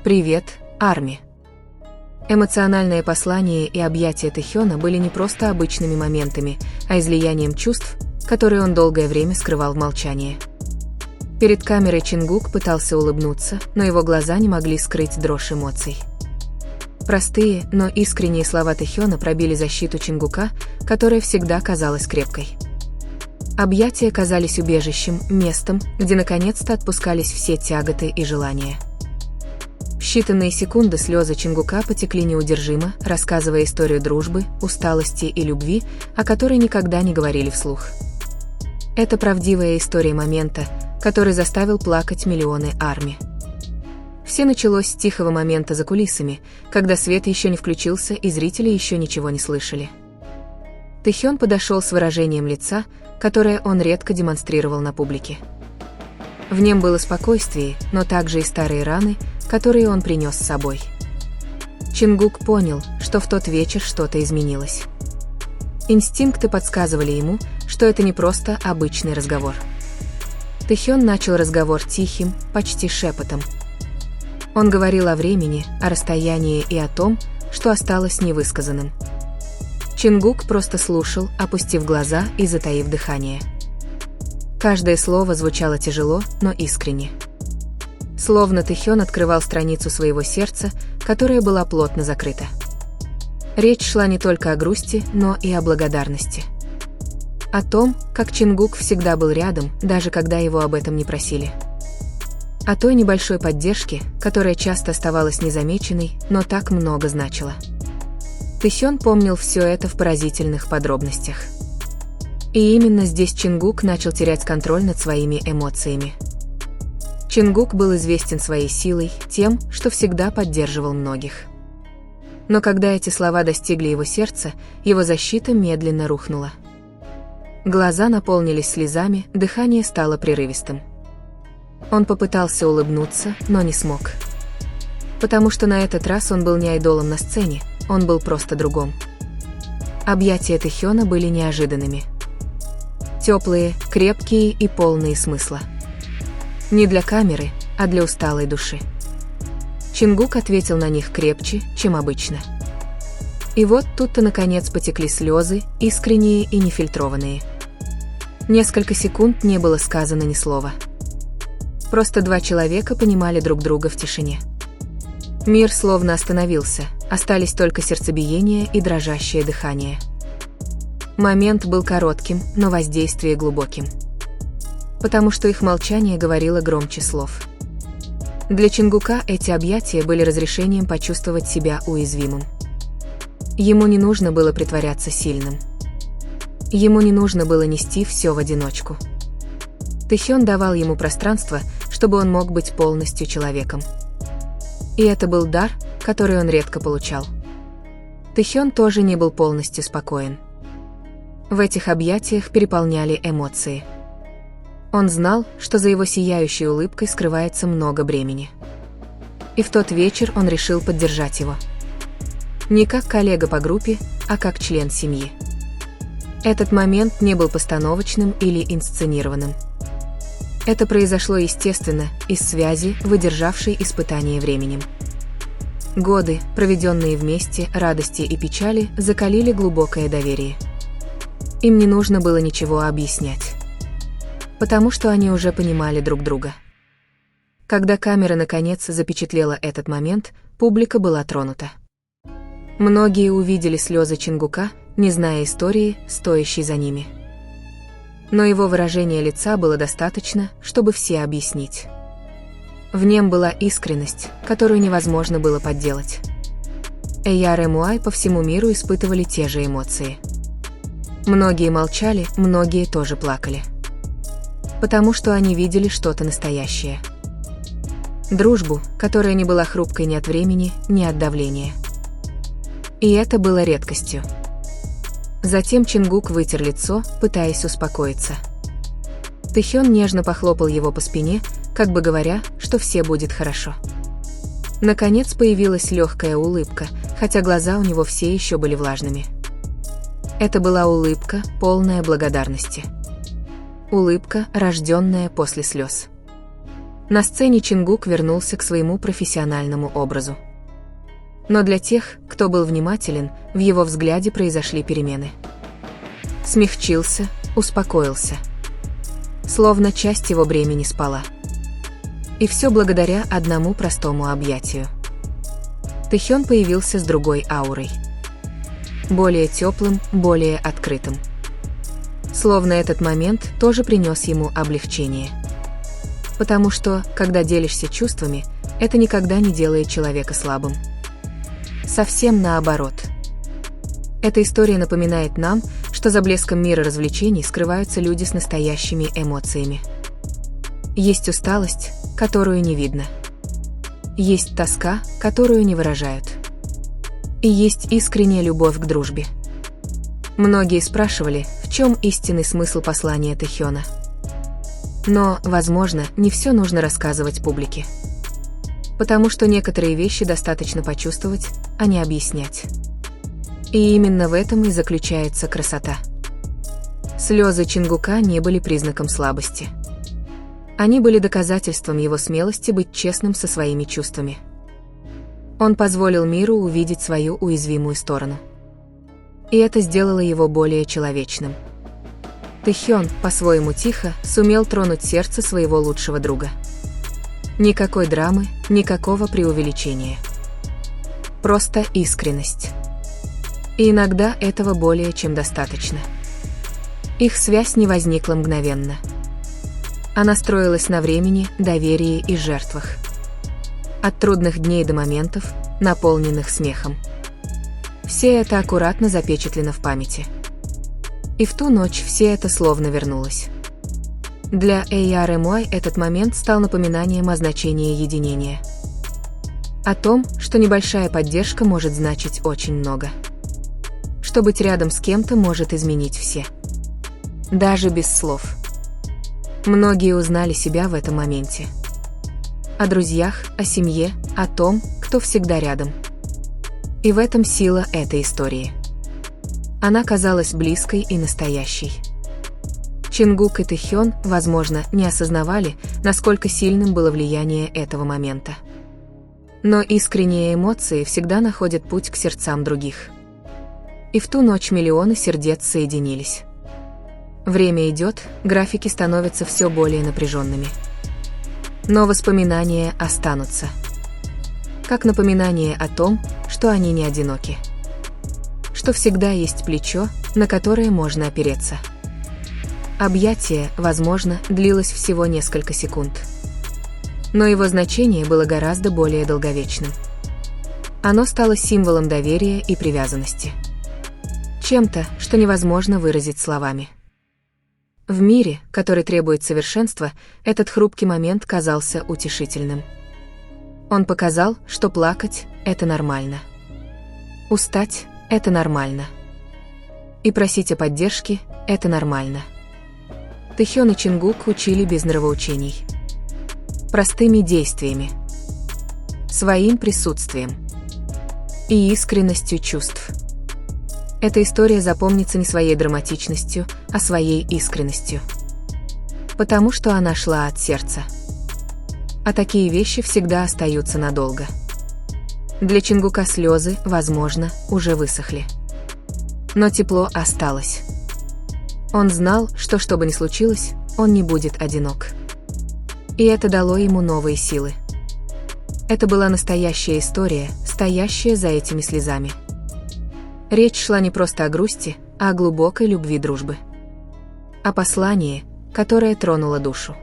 «Привет, Арми». Эмоциональное послание и объятия Тэхёна были не просто обычными моментами, а излиянием чувств, которые он долгое время скрывал в молчании. Перед камерой Чингук пытался улыбнуться, но его глаза не могли скрыть дрожь эмоций. Простые, но искренние слова Тэхёна пробили защиту Чингука, которая всегда казалась крепкой. Объятия казались убежищем, местом, где наконец-то отпускались все тяготы и желания. В считанные секунды слезы Чингука потекли неудержимо, рассказывая историю дружбы, усталости и любви, о которой никогда не говорили вслух. Это правдивая история момента, который заставил плакать миллионы Арми. Все началось с тихого момента за кулисами, когда свет еще не включился и зрители еще ничего не слышали. Тэхён подошел с выражением лица, которое он редко демонстрировал на публике. В нем было спокойствие, но также и старые раны, которые он принес с собой. Чингук понял, что в тот вечер что-то изменилось. Инстинкты подсказывали ему, что это не просто обычный разговор. Тэхён начал разговор тихим, почти шепотом. Он говорил о времени, о расстоянии и о том, что осталось невысказанным. Чингук просто слушал, опустив глаза и затаив дыхание. Каждое слово звучало тяжело, но искренне. Словно Тэхён открывал страницу своего сердца, которая была плотно закрыта. Речь шла не только о грусти, но и о благодарности. О том, как Чингук всегда был рядом, даже когда его об этом не просили. О той небольшой поддержке, которая часто оставалась незамеченной, но так много значила. Тэхён помнил все это в поразительных подробностях. И именно здесь Чингук начал терять контроль над своими эмоциями. Чингук был известен своей силой, тем, что всегда поддерживал многих. Но когда эти слова достигли его сердца, его защита медленно рухнула. Глаза наполнились слезами, дыхание стало прерывистым. Он попытался улыбнуться, но не смог. Потому что на этот раз он был не айдолом на сцене, он был просто другом. Объятия Тэхёна были неожиданными. Теплые, крепкие и полные смысла. Не для камеры, а для усталой души. Чингук ответил на них крепче, чем обычно. И вот тут-то наконец потекли слезы, искренние и нефильтрованные. Несколько секунд не было сказано ни слова. Просто два человека понимали друг друга в тишине. Мир словно остановился, остались только сердцебиение и дрожащее дыхание. Момент был коротким, но воздействие глубоким. Потому что их молчание говорило громче слов. Для Чингука эти объятия были разрешением почувствовать себя уязвимым. Ему не нужно было притворяться сильным. Ему не нужно было нести все в одиночку. Тэхён давал ему пространство, чтобы он мог быть полностью человеком. И это был дар, который он редко получал. Тэхён тоже не был полностью спокоен. В этих объятиях переполняли эмоции. Он знал, что за его сияющей улыбкой скрывается много бремени. И в тот вечер он решил поддержать его. Не как коллега по группе, а как член семьи. Этот момент не был постановочным или инсценированным. Это произошло естественно, из связи, выдержавшей испытание временем. Годы, проведенные вместе, радости и печали, закалили глубокое доверие. Им не нужно было ничего объяснять. Потому что они уже понимали друг друга. Когда камера наконец запечатлела этот момент, публика была тронута. Многие увидели слезы Чингука, не зная истории, стоящей за ними. Но его выражение лица было достаточно, чтобы все объяснить. В нем была искренность, которую невозможно было подделать. Эйяр и Муай по всему миру испытывали те же эмоции. Многие молчали, многие тоже плакали. Потому что они видели что-то настоящее. Дружбу, которая не была хрупкой ни от времени, ни от давления. И это было редкостью. Затем Чингук вытер лицо, пытаясь успокоиться. Тэхён нежно похлопал его по спине, как бы говоря, что все будет хорошо. Наконец появилась легкая улыбка, хотя глаза у него все еще были влажными. Это была улыбка, полная благодарности. Улыбка, рожденная после слез. На сцене Чингук вернулся к своему профессиональному образу. Но для тех, кто был внимателен, в его взгляде произошли перемены. Смягчился, успокоился. Словно часть его бремени спала. И все благодаря одному простому объятию. Тэхён появился с другой аурой. Более теплым, более открытым. Словно этот момент тоже принес ему облегчение. Потому что, когда делишься чувствами, это никогда не делает человека слабым. Совсем наоборот. Эта история напоминает нам, что за блеском мира развлечений скрываются люди с настоящими эмоциями. Есть усталость, которую не видно. Есть тоска, которую не выражают. И есть искренняя любовь к дружбе. Многие спрашивали, в чем истинный смысл послания Тэхёна. Но, возможно, не все нужно рассказывать публике. Потому что некоторые вещи достаточно почувствовать, а не объяснять. И именно в этом и заключается красота. Слезы Чингука не были признаком слабости. Они были доказательством его смелости быть честным со своими чувствами. Он позволил миру увидеть свою уязвимую сторону. И это сделало его более человечным. Тэхён, по-своему тихо, сумел тронуть сердце своего лучшего друга. Никакой драмы, никакого преувеличения. Просто искренность. И иногда этого более чем достаточно. Их связь не возникла мгновенно. Она строилась на времени, доверии и жертвах. От трудных дней до моментов, наполненных смехом. Все это аккуратно запечатлено в памяти. И в ту ночь все это словно вернулось. Для ARMY этот момент стал напоминанием о значении единения. О том, что небольшая поддержка может значить очень много. Что быть рядом с кем-то может изменить все. Даже без слов. Многие узнали себя в этом моменте. О друзьях, о семье, о том, кто всегда рядом. И в этом сила этой истории. Она казалась близкой и настоящей. Чингук и Тэхён, возможно, не осознавали, насколько сильным было влияние этого момента. Но искренние эмоции всегда находят путь к сердцам других. И в ту ночь миллионы сердец соединились. Время идет, графики становятся все более напряженными. Но воспоминания останутся. Как напоминание о том, что они не одиноки. Что всегда есть плечо, на которое можно опереться. Объятие, возможно, длилось всего несколько секунд. Но его значение было гораздо более долговечным. Оно стало символом доверия и привязанности. Чем-то, что невозможно выразить словами. В мире, который требует совершенства, этот хрупкий момент казался утешительным. Он показал, что плакать – это нормально. Устать – это нормально. И просить о поддержке – это нормально. Тэхён и Чингук учили без нравоучений. Простыми действиями. Своим присутствием. И искренностью чувств. Эта история запомнится не своей драматичностью, а своей искренностью. Потому что она шла от сердца. А такие вещи всегда остаются надолго. Для Чингука слезы, возможно, уже высохли. Но тепло осталось. Он знал, что бы ни случилось, он не будет одинок. И это дало ему новые силы. Это была настоящая история, стоящая за этими слезами. Речь шла не просто о грусти, а о глубокой любви дружбы. О послании, которое тронуло душу.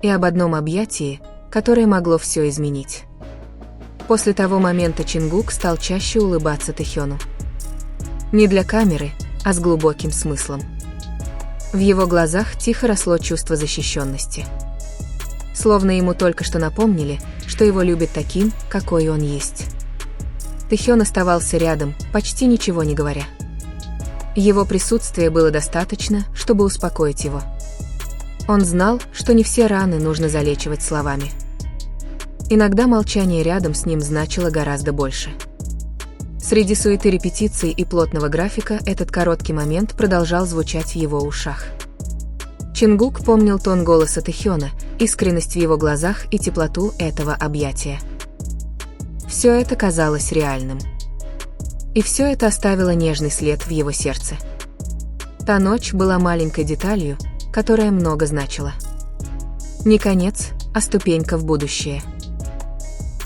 И об одном объятии, которое могло все изменить. После того момента Чингук стал чаще улыбаться Тэхёну. Не для камеры, а с глубоким смыслом. В его глазах тихо росло чувство защищенности. Словно ему только что напомнили, что его любят таким, какой он есть. Тэхён оставался рядом, почти ничего не говоря. Его присутствия было достаточно, чтобы успокоить его. Он знал, что не все раны нужно залечивать словами. Иногда молчание рядом с ним значило гораздо больше. Среди суеты репетиций и плотного графика этот короткий момент продолжал звучать в его ушах. Чингук помнил тон голоса Тэхёна, искренность в его глазах и теплоту этого объятия. Все это казалось реальным. И все это оставило нежный след в его сердце. Та ночь была маленькой деталью, которая много значила. Не конец, а ступенька в будущее.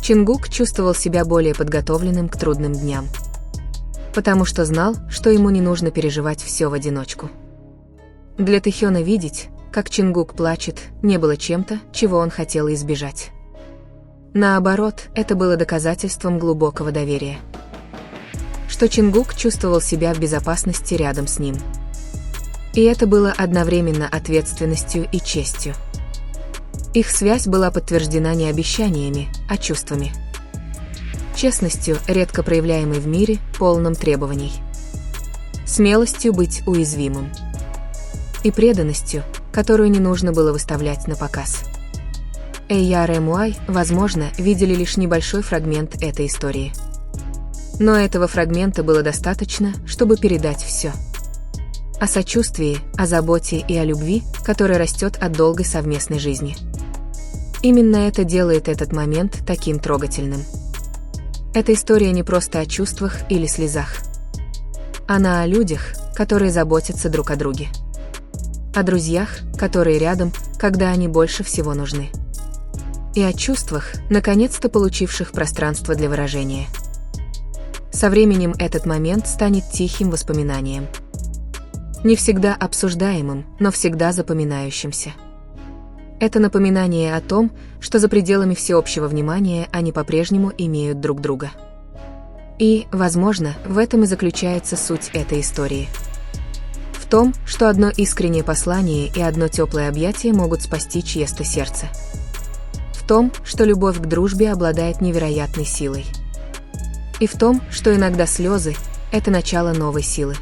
Чингук чувствовал себя более подготовленным к трудным дням. Потому что знал, что ему не нужно переживать все в одиночку. Для Тэхёна видеть, как Чингук плачет, не было чем-то, чего он хотел избежать. Наоборот, это было доказательством глубокого доверия. Что Чингук чувствовал себя в безопасности рядом с ним. И это было одновременно ответственностью и честью. Их связь была подтверждена не обещаниями, а чувствами. Честностью, редко проявляемой в мире, полном требований. Смелостью быть уязвимым. И преданностью, которую не нужно было выставлять на показ. Эйяр и Муай, возможно, видели лишь небольшой фрагмент этой истории. Но этого фрагмента было достаточно, чтобы передать все. О сочувствии, о заботе и о любви, которая растет от долгой совместной жизни. Именно это делает этот момент таким трогательным. Эта история не просто о чувствах или слезах. Она о людях, которые заботятся друг о друге. О друзьях, которые рядом, когда они больше всего нужны. И о чувствах, наконец-то получивших пространство для выражения. Со временем этот момент станет тихим воспоминанием. Не всегда обсуждаемым, но всегда запоминающимся. Это напоминание о том, что за пределами всеобщего внимания они по-прежнему имеют друг друга. И, возможно, в этом и заключается суть этой истории. В том, что одно искреннее послание и одно теплое объятие могут спасти чье-то сердце. В том, что любовь к дружбе обладает невероятной силой. И в том, что иногда слезы – это начало новой силы.